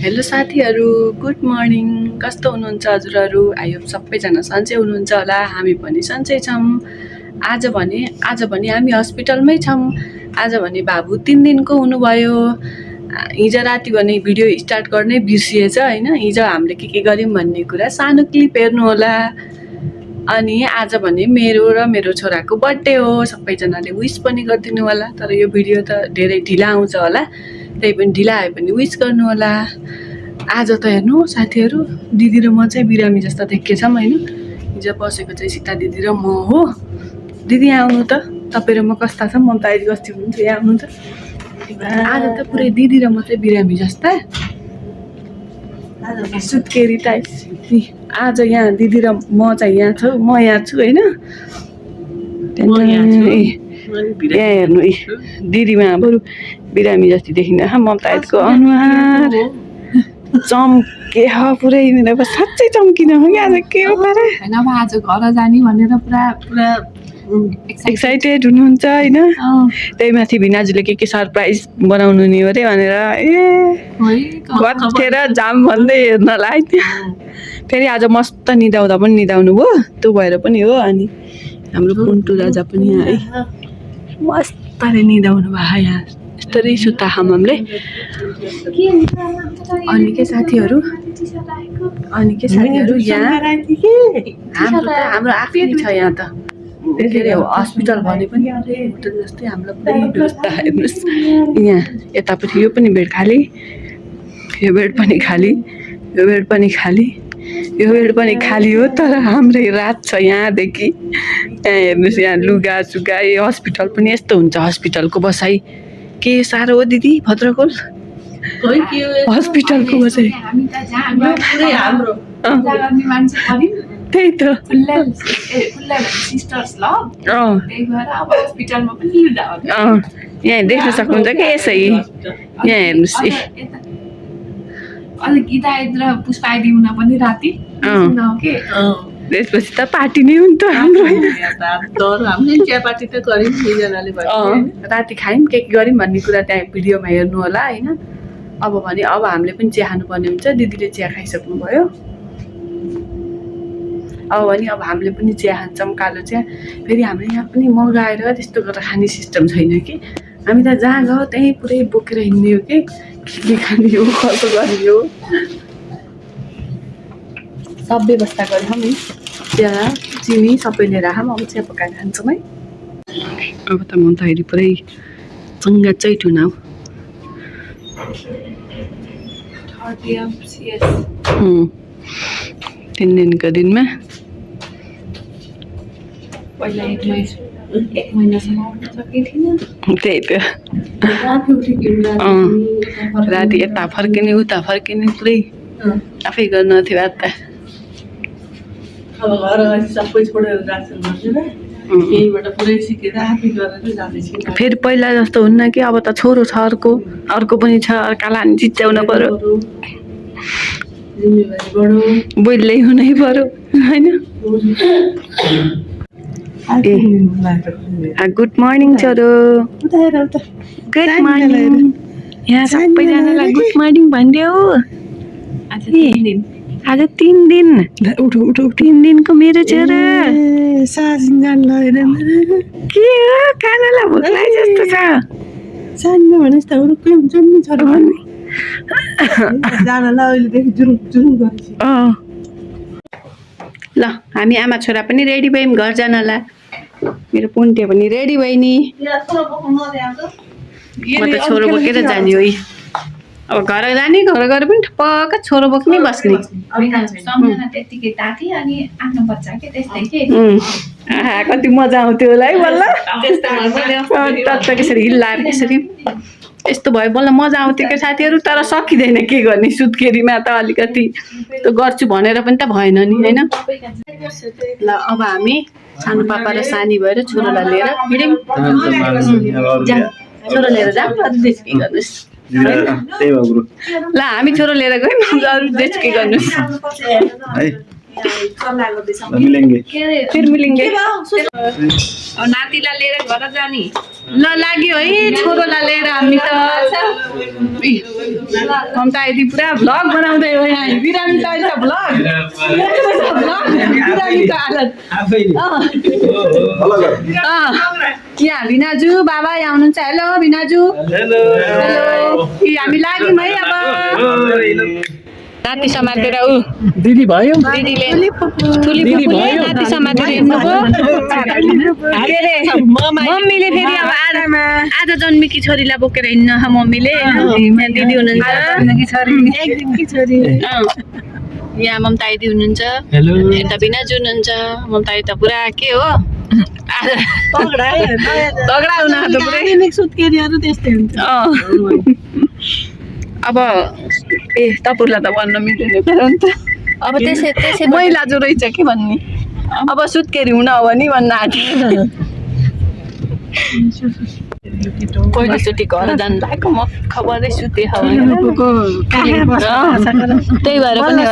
Hello साथीहरू, good morning. कस्तो हुनुहुन्छ हजुरहरू? आई होप सबैजना सन्चै हुनुहुन्छ होला। हामी पनि सन्चै छौँ। आज भने हामी हस्पिटलमै छौँ। आज भने बाबु 3 दिनको हुनुभयो। हिजो राति भने भिडियो स्टार्ट गर्नै बिर्सिएछ हैन। हिजो हामीले के गर्यौँ भन्ने कुरा सानो क्लिप हेर्नु होला। अनि आज भने मेरो र मेरो छोराको बर्थडे हो। सबैजनाले विश पनि गरिदिनु होला। तर यो भिडियो त धेरै ढिला आउँछ होला, त्यही पनि ढिला आए पनि विश गर्नु होला। आज त हेर्नु साथीहरू, दिदी र म चाहिँ बिरामी जस्तो देखेछौँ हैन। हिजो बसेको चाहिँ सीता दिदी र म हो। दिदी आउनु त, तपाईँ र म कस्ता छौँ? म त अहिले कस्तो हुनुहुन्छ, यहाँ आउनु त। आज त पुरै दिदी र म चाहिँ बिरामी जस्ता सुत्केरी टाइप। आज यहाँ दिदी र म चाहिँ यहाँ छु, म यहाँ छु हैन। यहाँ हेर्नु दिदीमा बरु बिरामी जति देखिँदैन। ममताजको अनुहार चम्के पुरै, मेरो साँच्चै चम्किन हो कि आज। के हो पारा हैन, अब आज घर जाने भनेर पुरा एक्साइटेड हुनुहुन्छ हैन। त्यही माथि भिनाजुले के सरप्राइज बनाउनु नि अरे भनेर कतिखेर जाम भन्दै हेर्न लाग्यो। फेरि आज मस्त निदाउँदा पनि निदाउनु भयो, त्यो भएर पनि हो। अनि हाम्रो पुन्टु राजा पनि यहाँ है मस्तले निदाउनु भयो यहाँ। यस्तरी सुत्ता हामीले। अनि के साथीहरू, यहाँ हाम्रो आफ्नै छ यहाँ त। के अरे हस्पिटल भने पनि होटल जस्तै हाम्रो पुरै व्यवस्था। हेर्नुहोस् यहाँ यतापट्टि यो पनि बेड खाली, यो बेड पनि खाली, यो बेड पनि खाली, यो बेड पनि खाली हो। तर हाम्रै रात छ यहाँदेखि। यहाँ हेर्नुहोस्, यहाँ लुगा सुगा। हस्पिटल पनि यस्तो हुन्छ हस्पिटलको बसाइ। के साह्रो हो दिदी भद्रकोल हस्पिटलको बसाइ। त्यही त यहाँ देख्न सक्नुहुन्छ कि यसै। यहाँ हेर्नुहोस् त्यसपछि त पार्टी नै हुन्छ हाम्रो। राति खायौँ के गऱ्यौँ भन्ने कुरा त्यहाँ भिडियोमा हेर्नु होला होइन। अब हामीले पनि चिया खानुपर्ने हुन्छ। दिदीले चिया खाइसक्नु भयो। अब हामीले पनि चिया खान्छौँ, कालो चिया। फेरि हाम्रो यहाँ पनि मगाएर त्यस्तो गरेर खाने सिस्टम छैन कि। हामी त जहाँ गयो त्यहीँ पुरै बोकेर हिँड्ने हो कि के खाने हो, कसो गर्ने हो, सब व्यवस्था गरेछौँ नि। चिया चिनी सबै लिएर आऊँ। अब चिया पकाएर खान्छौँ है। अब त म त अहिले पुरै चङ्गा चैट हुन 3 दिनको दिनमा पहिला एक महिनासम्म आउन सकेको थिइनँ। त्यही त राति यता फर्किने उता फर्किने पुरै आफै गर्नु थियो बात त। अब घर सबै छोडेर जान्छु यहीँबाट पुरै सिकेर आफै गरेर जाँदैछु। फेरि पहिला जस्तो हुन्न कि अब त छोरो छ, अर्को पनि छ, अर्कालाई नि चिच्याउन पर्यो, बोल्दै हुनै पर्यो होइन। गुड मर्निङ छोरो, गुड मर्निङ। यहाँ सबैजनालाई गुड मर्निङ भनिदेऊ। आज 3 दिन 3 दिनको मेरो छोरा के हो, खानालाई भोक लागे जस्तो छ। सानो भनेस् त अरूकै हुन्छ नि छोरो भन्ने जानलाई अहिलेदेखि जुरुम गरेछ। ल हामी आमा छोरा पनि रेडी भयौँ घर जानला। मेरो पुन्टे पनि रेडी भयो नि। म त छोरो बोकेर जाने हो। अब घर जाने, घर गएर पनि पक्का छोरो बोक्नै बस्ने। कति मजा आउँथ्यो होला है बल्ल। त्यसरी हिल्लाएर त्यसरी यस्तो भयो बल्ल मजा आउँथ्यो क्या साथीहरू। तर सकिँदैन, के गर्ने, सुत्केरीमा त अलिकति त्यो गर्छु भनेर पनि त भएन नि होइन। ल अब हामी सानो पापा र सानी भएर छोरोलाई लिएर हिँड्यौँ। छोरो लिएर जाऊँ, अरू देश के गर्नुहोस्। ल हामी छोरो लिएर गयौँ, अरू देश के गर्नुहोस्। फिर मिलेंगे। अब नातिलाई लिएर घर जाने। ल लाग्यो है छोरोलाई लिएर हामी त ममतादी पुरा भ्लग बनाउँदै हो यहाँ बिरामी त अहिले भ्लग बिरामीको हालत यहाँ भिनाजु बाबा यहाँ हुनुहुन्छ हेलो भिनाजु हेलो हामी लाग्यौँ है अब नाति समातेर ऊ दिदी भयो दिदीले ठुली फुपूले नाति समातेर हिँड्नुभयो के अरे मम्मीले फेरि अब आज जन्मेकी छोरीलाई बोकेर हिँड्न मम्मीले दिदी हुनुहुन्छ यहाँ ममता दिदी हुनुहुन्छ यता बिनाजु हुनुहुन्छ ममता त पुरा के हो तगडा हुन सुत्केरीहरू त्यस्तै हुन्छ अब ए तपाईँलाई त भन्न मिल्दैन त अब त्यसै मैला जो रहेछ के भन्ने अब सुत्केरी हुन हो नि भन्न आँट्यो पहिलोचोटि घर जानु लागेको म खबरै सुते त्यही भएर पनि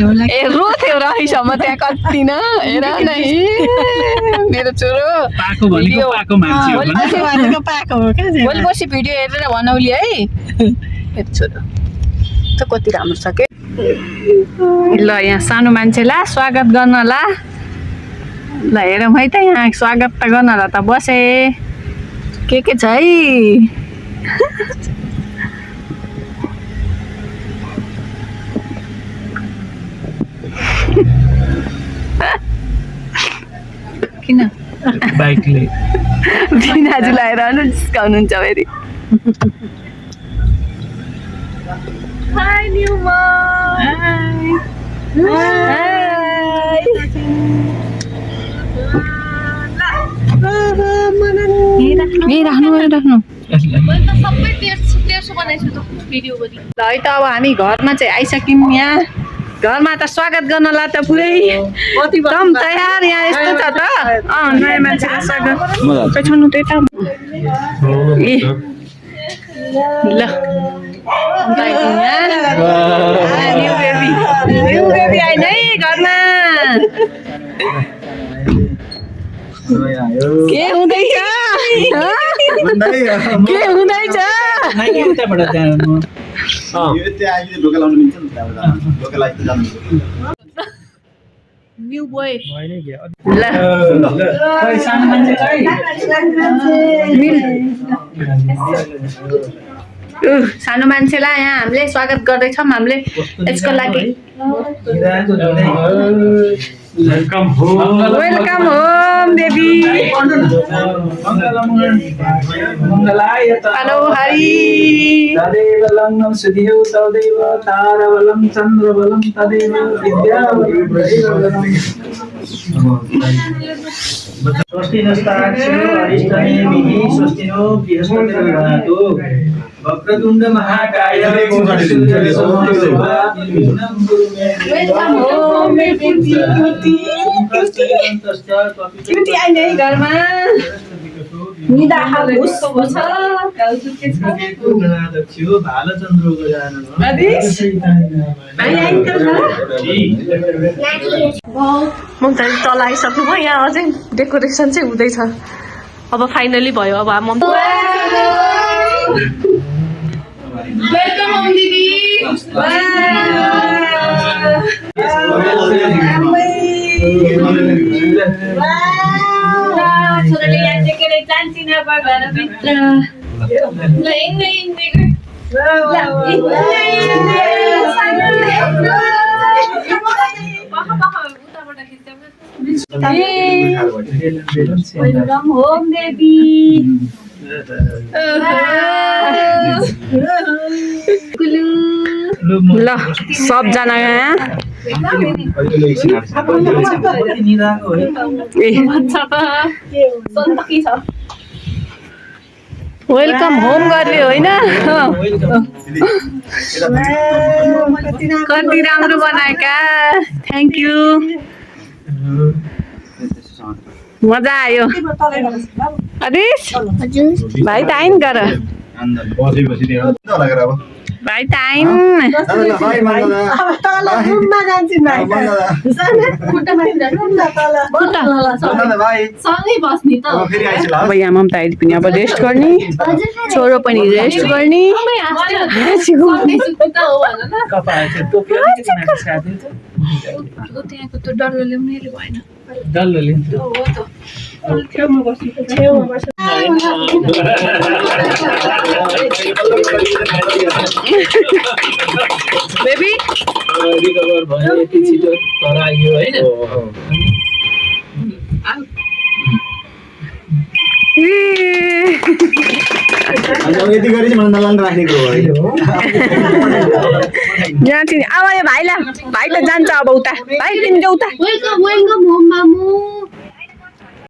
होला ए रोथ्यो रहीसम्म त्यहाँ कति न हेर नै मेरो छोरो भोलि पर्सि भिडियो हेरेर भनौली है मेरो छोरो त कति राम्रो छ के ल यहाँ सानो मान्छेलाई स्वागत गर्नला ल हेरौँ है त यहाँ स्वागत त गर्नला त बसे के छ है किन बाइकले बिनाजु लगाएर जिस्काउनुहुन्छ फेरि हाई न्यू राख्नु ल है त अब हामी घरमा चाहिँ आइसक्यौँ यहाँ घरमा त स्वागत गर्नलाई त पुरै एकदम तयार यहाँ यस्तो छ त नयाँ मान्छेलाई स्वागत छुनु त्यही त ए ल न्यू बेबी आइन है घरमा के हुँदैछ के हुँदैछ न्यू बोय सानो मान्छेलाई यहाँ हामीले स्वागत गर्दैछौँ हामीले यसको लागि welcome home baby hello Hari तदेव लग्नं सुधियो तदेव तारबलं चन्द्रबलं तदेव विद्यावती स्वस्ति नस्ताक्षरो अरिष्टनेमिः स्वस्ति नो बृहस्पतिर्दधातु वक्रतुण्ड महाकाय वेलकम होम क्युटी आइन है घरमा निदा हाउस छ भालचन्द्र गजानन ममता तल आइसक्नुभयो यहाँ अझै डेकोरेसन चाहिँ हुँदैछ अब फाइनली भयो अब वेलकम होम दिदी छोराले यहाँ टेकेर जान्छिन घरभित्र ल वेलकम होम बेबी ल सबजना यहाँ वेलकम होम गर्ने होइन कति राम्रो बनाएका थ्याङ्क यू मजा आयो अदिस भाइ त आइन गर भाइ टाइम सँगै बस्ने त अब यहाँ ममता आइडी पनि अब रेस्ट गर्ने छोरो पनि रेस्ट गर्ने त्यहाँको त्यो डल्लो ल्याउनेले भएन बेबी रिकभर भयो यति छिटो तर आइयो होइन यति गरी चाहिँ मलाई नलान राखेको हो यहाँ चाहिँ अब यो भाइलाई भाइ त जान्छ अब उता भाइ तिमी जाऊ उता वेलकम वेलकम होम मामु